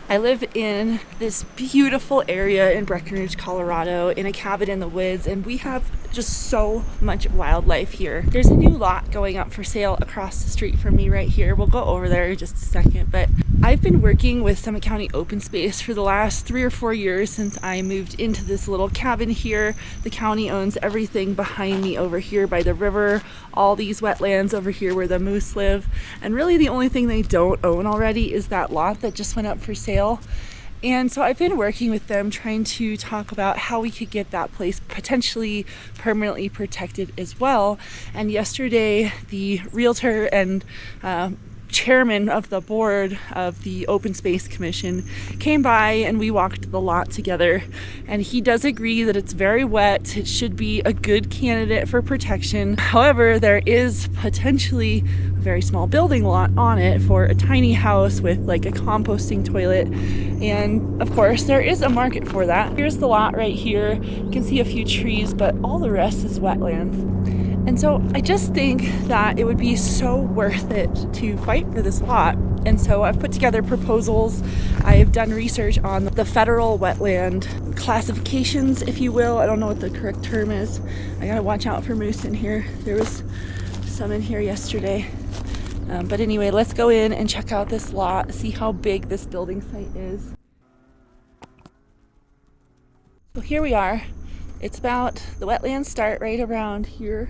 I live in this beautiful area in Breckenridge, Colorado, in a cabin in the woods, and we have just so much wildlife here. There's a new lot going up for sale across the street from me right here. We'll go over there in just a second, but I've been working with Summit County Open Space for the last 3 or 4 years since I moved into this little cabin here. The county owns everything behind me over here by the river, all these wetlands over here where the moose live, and really the only thing they don't own already is that lot that just went up for sale. And so I've been working with them trying to talk about how we could get that place potentially permanently protected as well. And yesterday the realtor and chairman of the board of the Open Space Commission came by and we walked the lot together, and he does agree that it's very wet. It should be a good candidate for protection. However, there is potentially a very small building lot on it for a tiny house with like a composting toilet, and of course there is a market for that. Here's the lot right here. You can see a few trees, but all the rest is wetlands. And so I just think that it would be so worth it to fight for this lot. And so I've put together proposals. I've done research on the federal wetland classifications, if you will. I don't know what the correct term is. I gotta watch out for moose in here. There was some in here yesterday. But anyway, let's go in and check out this lot, see how big this building site is. So here we are. It's about, the wetlands start right around here.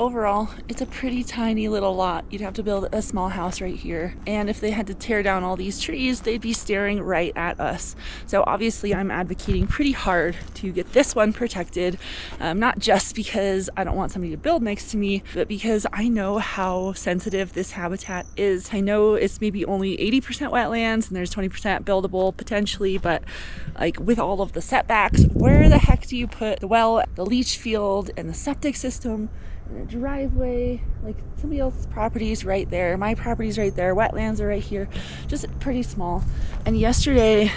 Overall, it's a pretty tiny little lot. You'd have to build a small house right here. And if they had to tear down all these trees, they'd be staring right at us. So obviously I'm advocating pretty hard to get this one protected, not just because I don't want somebody to build next to me, but because I know how sensitive this habitat is. I know it's maybe only 80% wetlands and there's 20% buildable potentially, but like with all of the setbacks, where the heck do you put the well, the leach field, and the septic system? A driveway, like somebody else's property is right there, my property's right there, wetlands are right here, just pretty small. And yesterday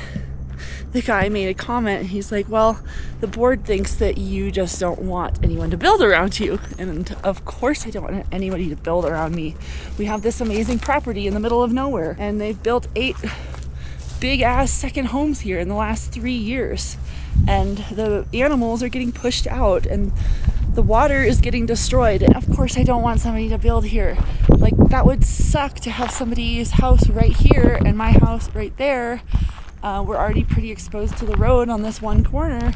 the guy made a comment. He's like, well, the board thinks that you just don't want anyone to build around you. And of course I don't want anybody to build around me. We have this amazing property in the middle of nowhere, and they've built 8 big ass second homes here in the last 3 years, and the animals are getting pushed out and the water is getting destroyed. And of course I don't want somebody to build here. Like, that would suck to have somebody's house right here and my house right there. We're already pretty exposed to the road on this one corner,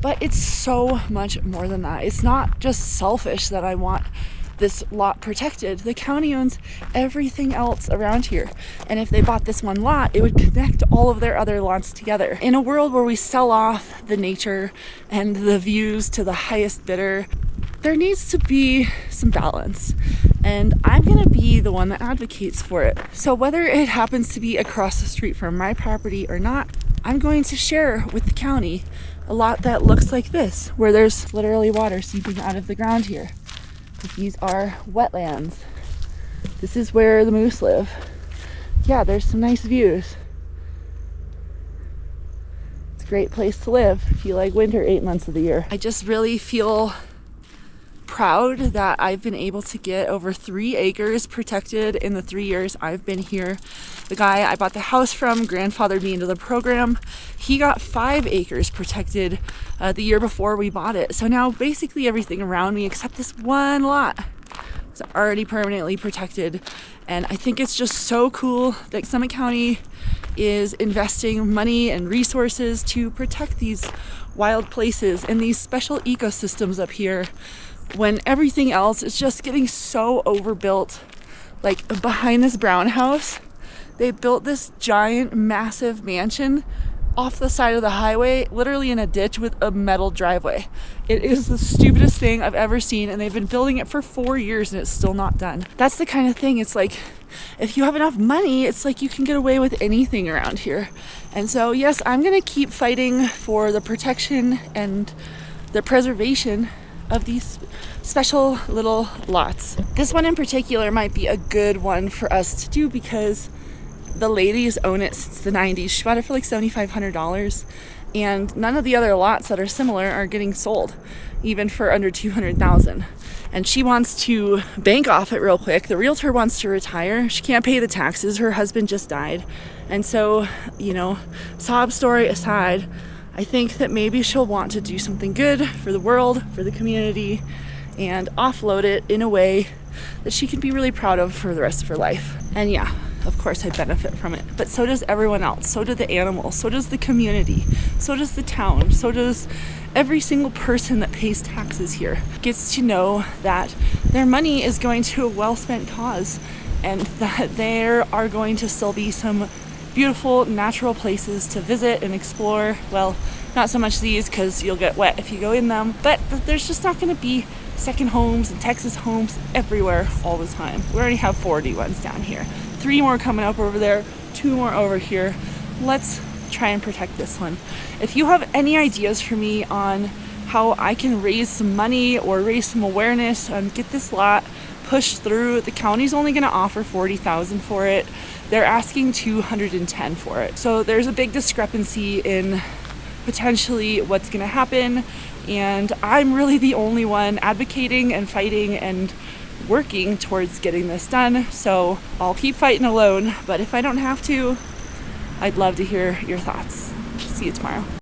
but it's so much more than that. It's not just selfish that I want this lot protected. The county owns everything else around here, and if they bought this one lot, it would connect all of their other lots together. In a world where we sell off the nature and the views to the highest bidder, there needs to be some balance, and I'm gonna be the one that advocates for it. So whether it happens to be across the street from my property or not, I'm going to share with the county a lot that looks like this, where there's literally water seeping out of the ground here. These are wetlands. This is where the moose live. Yeah, there's some nice views. It's a great place to live if you like winter 8 months of the year. I just really feel proud that I've been able to get over 3 acres protected in the 3 years I've been here. The guy I bought the house from grandfathered me into the program. He got 5 acres protected the year before we bought it. So now basically everything around me except this one lot is already permanently protected. And I think it's just so cool that Summit County is investing money and resources to protect these wild places and these special ecosystems up here, when everything else is just getting so overbuilt. Like behind this brown house, they built this giant, massive mansion off the side of the highway, literally in a ditch with a metal driveway. It is the stupidest thing I've ever seen, and they've been building it for 4 years and it's still not done. That's the kind of thing, it's like, if you have enough money, it's like you can get away with anything around here. And so yes, I'm gonna keep fighting for the protection and the preservation of these special little lots. This one in particular might be a good one for us to do because the ladies own it since the 90s. She bought it for like $7,500, and none of the other lots that are similar are getting sold, even for under $200,000. and she wants to bank off it real quick. The realtor wants to retire. She can't pay the taxes. Her husband just died. And so, you know, sob story aside, I think that maybe she'll want to do something good for the world, for the community, and offload it in a way that she can be really proud of for the rest of her life. And yeah, of course I benefit from it, but so does everyone else. So do the animals, so does the community, so does the town, so does every single person that pays taxes here. Gets to know that their money is going to a well-spent cause, and that there are going to still be some beautiful natural places to visit and explore. Well, not so much these, because you'll get wet if you go in them, but there's just not going to be second homes and Texas homes everywhere all the time. We already have 40 ones down here, 3 more coming up over there, 2 more over here. Let's try and protect this one. If you have any ideas for me on how I can raise some money or raise some awareness and get this lot pushed through, the county's only going to offer $40,000 for it. They're asking $210,000 for it. So there's a big discrepancy in potentially what's going to happen, and I'm really the only one advocating and fighting and working towards getting this done. So I'll keep fighting alone, but if I don't have to, I'd love to hear your thoughts. See you tomorrow.